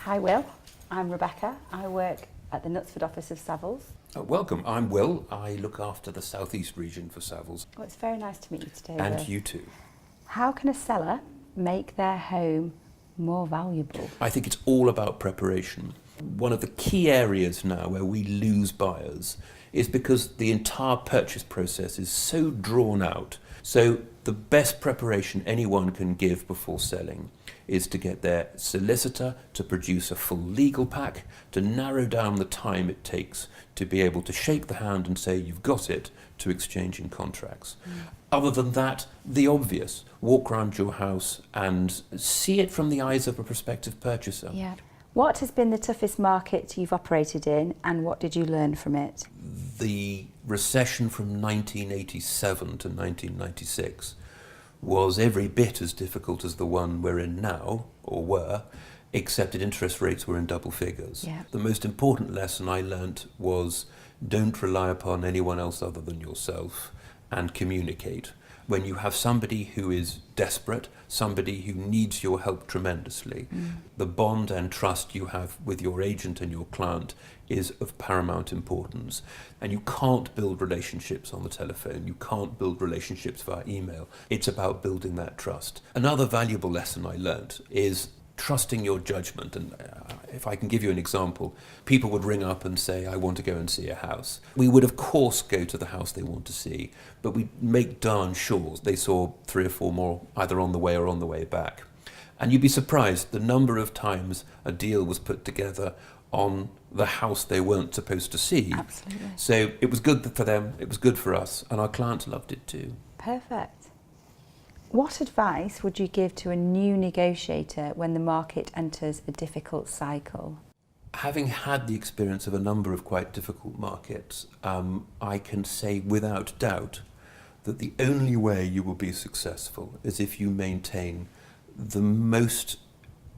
Hi Will, I'm Rebecca. I work at the Knutsford office of Savills. Welcome, I'm Will. I look after the southeast region for Savills. Well, it's very nice to meet you today, And Will. you too. How can a seller make their home more valuable? I think it's all about preparation. One of the key areas now where we lose buyers is because the entire purchase process is so drawn out. So the best preparation anyone can give before selling is to get their solicitor to produce a full legal pack, to narrow down the time it takes to be able to shake the hand and say you've got it, to exchanging contracts. Other than that, the obvious, walk around your house and see it from the eyes of a prospective purchaser. Yeah. What has been the toughest market you've operated in, and what did you learn from it? The recession from 1987 to 1996 was every bit as difficult as the one we're in now, or were, except that interest rates were in double figures. Yeah. The most important lesson I learnt was don't rely upon anyone else other than yourself, and communicate. When you have somebody who is desperate, somebody who needs your help tremendously, the bond and trust you have with your agent and your client is of paramount importance. And you can't build relationships on the telephone, you can't build relationships via email. It's about building that trust. Another valuable lesson I learned is trusting your judgment. And if I can give you an example, people would ring up and say, I want to go and see a house. We would of course go to the house they want to see, but we'd make darn sure they saw 3 or 4 more either on the way or on the way back. And you'd be surprised the number of times a deal was put together on the house they weren't supposed to see. Absolutely. So it was good for them, it was good for us, and our clients loved it too. Perfect. What advice would you give to a new negotiator when the market enters a difficult cycle? Having had the experience of a number of quite difficult markets, I can say without doubt that the only way you will be successful is if you maintain the most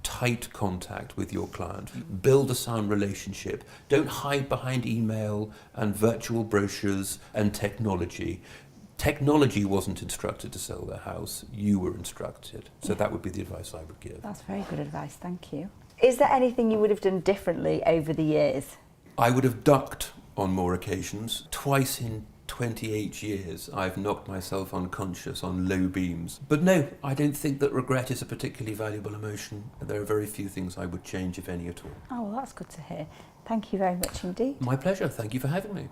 tight contact with your client. Build a sound relationship. Don't hide behind email and virtual brochures and technology. Technology wasn't instructed to sell their house, you were instructed. So that would be the advice I would give. That's very good advice, thank you. Is there anything you would have done differently over the years? I would have ducked on more occasions. Twice in 28 years I've knocked myself unconscious on low beams. But no, I don't think that regret is a particularly valuable emotion. There are very few things I would change, if any at all. Oh, well, that's good to hear. Thank you very much indeed. My pleasure, thank you for having me.